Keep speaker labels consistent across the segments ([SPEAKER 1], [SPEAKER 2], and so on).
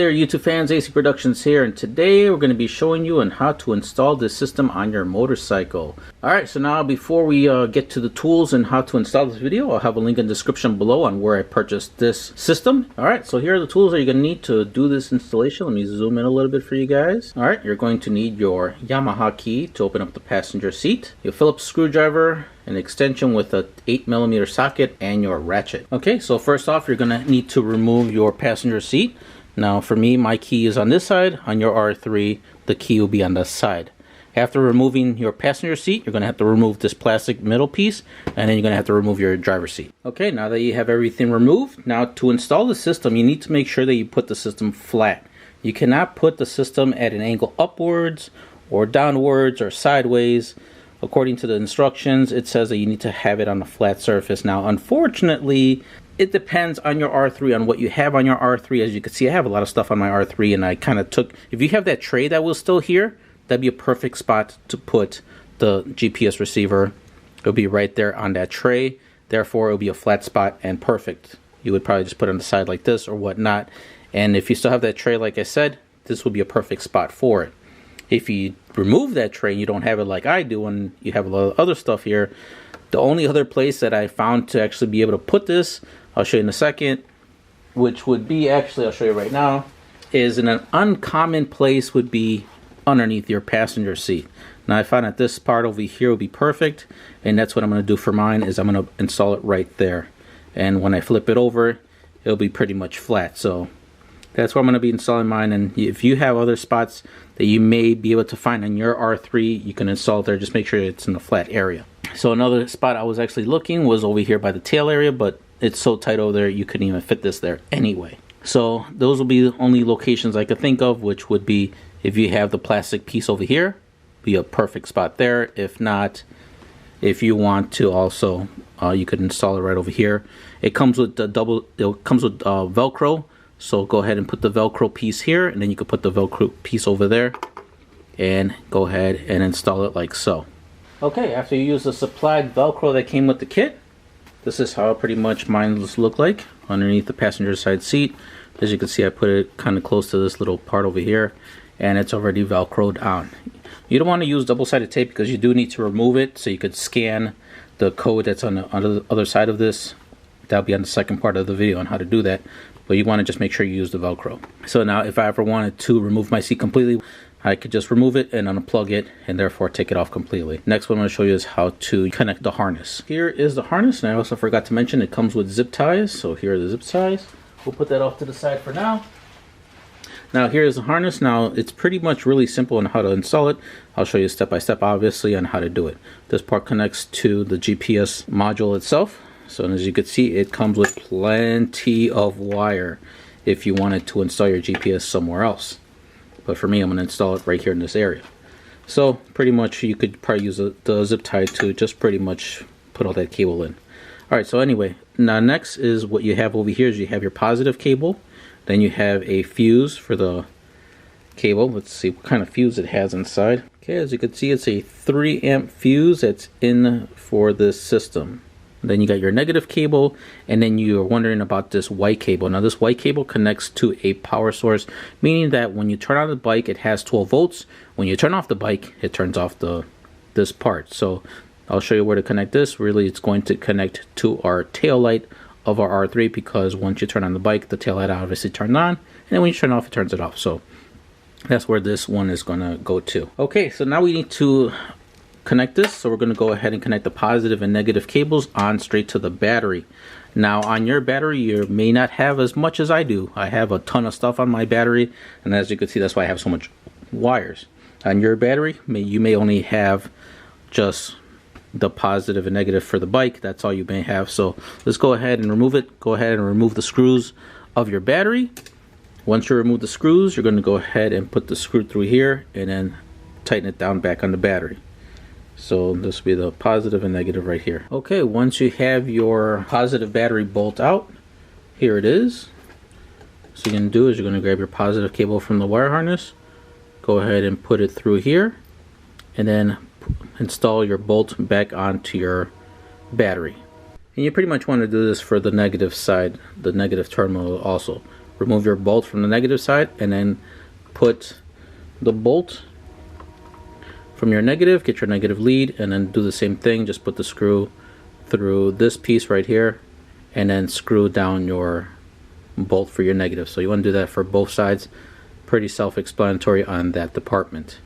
[SPEAKER 1] Hey there YouTube fans, AC Productions here, and today we're going to be showing you on how to install this system on your motorcycle. Alright, so now before we get to the tools and how to install this video, I'll have a link in the description below on where I purchased this system. Alright, so here are the tools that you're going to need to do this installation. Let me zoom in a little bit for you guys. Alright, you're going to need your Yamaha key to open up the passenger seat, your Phillips screwdriver, an extension with a 8mm socket, and your ratchet. Okay, so first off, you're going to need to remove your passenger seat. Now for me, my key is on this side. On your R3, the key will be on this side. After removing your passenger seat, you're going to have to remove this plastic middle piece, and then you're going to have to remove your driver's seat. Okay, now that you have everything removed, now to install the system, you need to make sure that you put the system flat. You cannot put the system at an angle upwards or downwards or sideways. According to the instructions, it says that you need to have it on a flat surface. Now, unfortunately, it depends on your R3, on what you have on your R3. As you can see, I have a lot of stuff on my R3, and I kind of took, if you have that tray that was still here, that'd be a perfect spot to put the GPS receiver. It'll be right there on that tray. Therefore, it'll be a flat spot and perfect. You would probably just put it on the side like this or whatnot. And if you still have that tray, like I said, this would be a perfect spot for it. If you remove that tray and you don't have it like I do, and you have a lot of other stuff here, the only other place that I found to actually be able to put this, I'll show you in a second, which would be, actually I'll show you right now, is in an uncommon place would be underneath your passenger seat. Now I found that this part over here will be perfect, and that's what I'm going to do for mine, is I'm going to install it right there. And when I flip it over, it'll be pretty much flat. So that's where I'm going to be installing mine. And if you have other spots that you may be able to find on your R3, you can install it there. Just make sure it's in a flat area. So another spot I was actually looking was over here by the tail area, but it's so tight over there you couldn't even fit this there anyway. So those will be the only locations I could think of, which would be if you have the plastic piece over here, be a perfect spot there. If not, if you want to also, you could install it right over here. It comes with the Velcro, so go ahead and put the Velcro piece here, and then you could put the Velcro piece over there, and go ahead and install it like so. Okay, after you use the supplied Velcro that came with the kit, this is how pretty much mine look like underneath the passenger side seat. As you can see, I put it kind of close to this little part over here, and it's already Velcroed on. You don't want to use double-sided tape because you do need to remove it, so you could scan the code that's on the other side of this. That'll be on the second part of the video on how to do that, but you want to just make sure you use the Velcro. So now if I ever wanted to remove my seat completely, I could just remove it and unplug it, and therefore take it off completely. Next one I'm going to show you is how to connect the harness. Here is the harness, and I also forgot to mention it comes with zip ties. So here are the zip ties. We'll put that off to the side for now. Now here's the harness. Now it's pretty much really simple on how to install it. I'll show you step by step, obviously, on how to do it. This part connects to the GPS module itself. So as you can see, it comes with plenty of wire if you wanted to install your GPS somewhere else. But for me, I'm going to install it right here in this area. So pretty much you could probably use the zip tie to just pretty much put all that cable in. Alright, so anyway, now next is what you have over here is you have your positive cable. Then you have a fuse for the cable. Let's see what kind of fuse it has inside. Okay, as you can see, it's a 3 amp fuse that's in for this system. Then you got your negative cable, and then you're wondering about this white cable. Now this white cable connects to a power source, meaning that when you turn on the bike, it has 12 volts. When you turn off the bike, it turns off this part. So I'll show you where to connect this. Really, it's going to connect to our tail light of our R3, because once you turn on the bike, the tail light obviously turns on, and then when you turn it off, it turns it off. So that's where this one is going to go to. Okay, so now we need to connect this. So we're going to go ahead and connect the positive and negative cables on straight to the battery. Now on your battery, you may not have as much as I do. I have a ton of stuff on my battery, and as you can see, that's why I have so much wires. On your battery, you may only have just the positive and negative for the bike. That's all you may have. So let's go ahead and remove it. Go ahead and remove the screws of your battery. Once you remove the screws, you're going to go ahead and put the screw through here and then tighten it down back on the battery. So this will be the positive and negative right here. Okay, once you have your positive battery bolt out, here it is. So you're going to do is you're going to grab your positive cable from the wire harness, go ahead and put it through here, and then install your bolt back onto your battery. And you pretty much want to do this for the negative side, the negative terminal also. remove your bolt from the negative side, and then put the bolt from your negative, get your negative lead, and then do the same thing. Just put the screw through this piece right here, and then screw down your bolt for your negative. So you want to do that for both sides. Pretty self-explanatory on that department.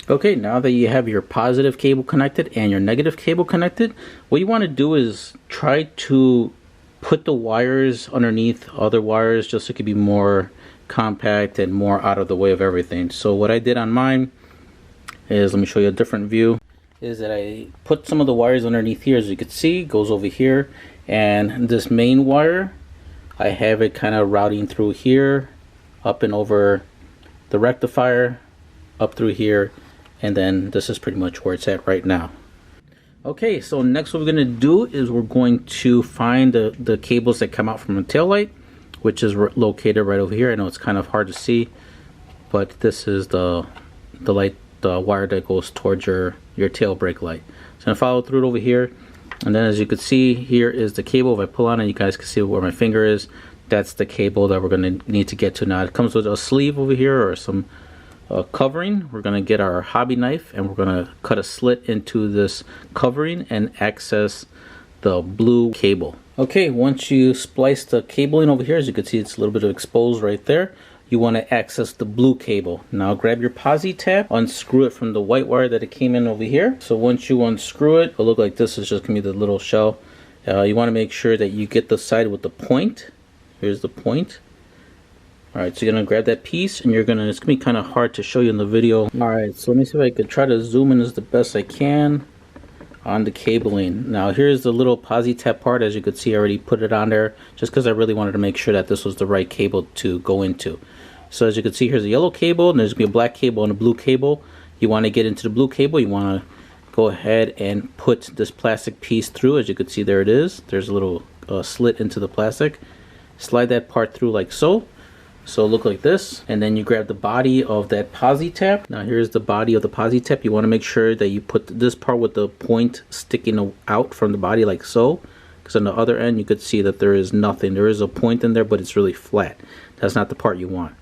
[SPEAKER 1] Okay, now that you have your positive cable connected and your negative cable connected, what you want to do is try to put the wires underneath other wires, just so it could be more compact and more out of the way of everything. So what I did on mine is, let me show you a different view, is that I put some of the wires underneath here. As you can see, goes over here, and this main wire, I have it kind of routing through here, up and over the rectifier, up through here, and then this is pretty much where it's at right now. Okay, so next what we're going to do is we're going to find the cables that come out from the tail light, which is located right over here. I know it's kind of hard to see, but this is the light, the wire that goes towards your tail brake light. So I'm going to follow through it over here, and then as you can see, here is the cable. If I pull on it, you guys can see where my finger is. That's the cable that we're going to need to get to. Now it comes with a sleeve over here, or some covering. We're going to get our hobby knife, and we're going to cut a slit into this covering and access the blue cable. Okay, once you splice the cabling over here, as you can see, it's a little bit exposed right there. You want to access the blue cable. Now grab your posi tab, unscrew it from the white wire that it came in over here. So once you unscrew it, it'll look like this. Is just going to be the little shell. You want to make sure that you get the side with the point. Here's the point. Alright, so you're going to grab that piece, and it's going to be kind of hard to show you in the video. Alright, so let me see if I could try to zoom in as the best I can on the cabling. Now here's the little posi tab part. As you could see, I already put it on there just because I really wanted to make sure that this was the right cable to go into. So as you can see, here's a yellow cable, and there's going to be a black cable and a blue cable. You want to get into the blue cable, you want to go ahead and put this plastic piece through. As you can see, there it is. There's a little slit into the plastic. Slide that part through like so. So look like this, and then you grab the body of that posi tab. Now here's the body of the posi tab. You want to make sure that you put this part with the point sticking out from the body like so, because on the other end you could see that there is nothing. There is a point in there, but it's really flat. That's not the part you want.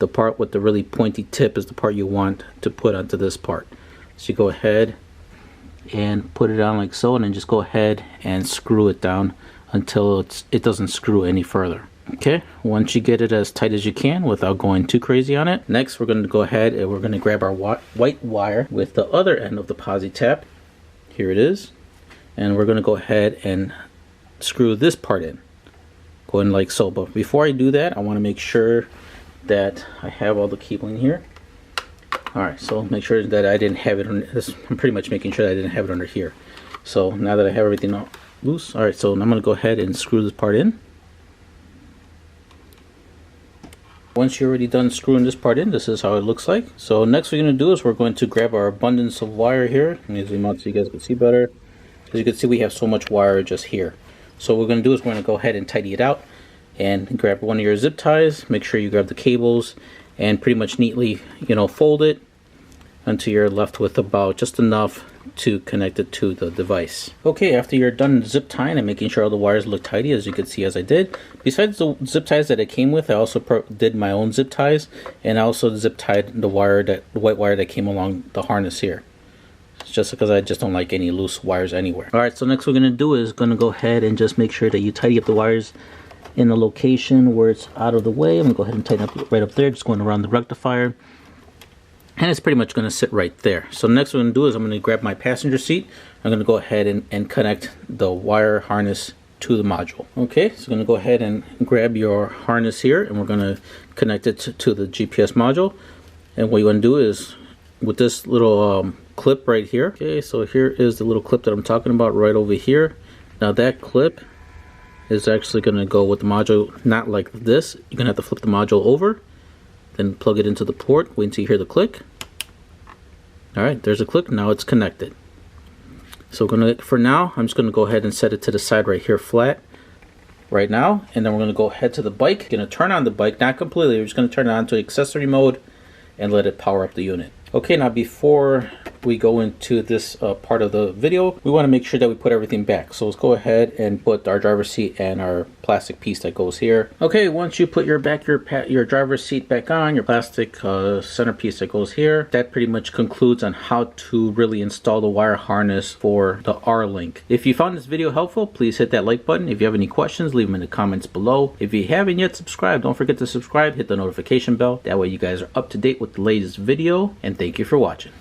[SPEAKER 1] The part with the really pointy tip is the part you want to put onto this part. So you go ahead and put it on like so, and then just go ahead and screw it down until it doesn't screw any further. Okay, once you get it as tight as you can without going too crazy on it, next we're going to go ahead and we're going to grab our white wire with the other end of the posi tab. Here it is, and we're going to go ahead and screw this part in, going like so. But before I do that, I want to make sure that I have all the cabling here. Alright, so make sure that I didn't have it on this. I'm pretty much making sure that I didn't have it under here. So now that I have everything all loose, alright, so I'm going to go ahead and screw this part in. Once you're already done screwing this part in, this is how it looks like. So next we're going to do is we're going to grab our abundance of wire here. Let me zoom out so you guys can see better. As you can see, we have so much wire just here. So what we're going to do is we're going to go ahead and tidy it out and grab one of your zip ties. Make sure you grab the cables and pretty much neatly, fold it until you're left with about just enough to connect it to the device. Okay, after you're done zip tying and making sure all the wires look tidy, as you can see as I did, besides the zip ties that it came with, I also did my own zip ties, and I also zip tied the white wire that came along the harness here. It's just because I just don't like any loose wires anywhere. Alright, so next we're going to do is going to go ahead and just make sure that you tidy up the wires in the location where it's out of the way. I'm going to go ahead and tighten up right up there, just going around the rectifier. And it's pretty much going to sit right there. So next what I'm going to do is I'm going to grab my passenger seat. I'm going to go ahead and connect the wire harness to the module. Okay, so I'm going to go ahead and grab your harness here, and we're going to connect it to the GPS module. And what you want to do is with this little clip right here. Okay, so here is the little clip that I'm talking about right over here. Now that clip is actually going to go with the module, not like this. You're going to have to flip the module over, then plug it into the port, wait until you hear the click. Alright, there's a click, now it's connected. So for now, I'm just going to go ahead and set it to the side right here flat right now, and then we're going to go ahead to the bike. Going to turn on the bike, not completely, we're just going to turn it on to accessory mode and let it power up the unit. Okay, now before we go into this part of the video, we want to make sure that we put everything back. So let's go ahead and put our driver's seat and our plastic piece that goes here. Okay, once you put your driver's seat back on, your plastic centerpiece that goes here, that pretty much concludes on how to really install the wire harness for the Rlink. If you found this video helpful, please hit that like button. If you have any questions, leave them in the comments below. If you haven't yet subscribed, don't forget to subscribe, hit the notification bell. That way you guys are up to date with the latest video, and thank you for watching.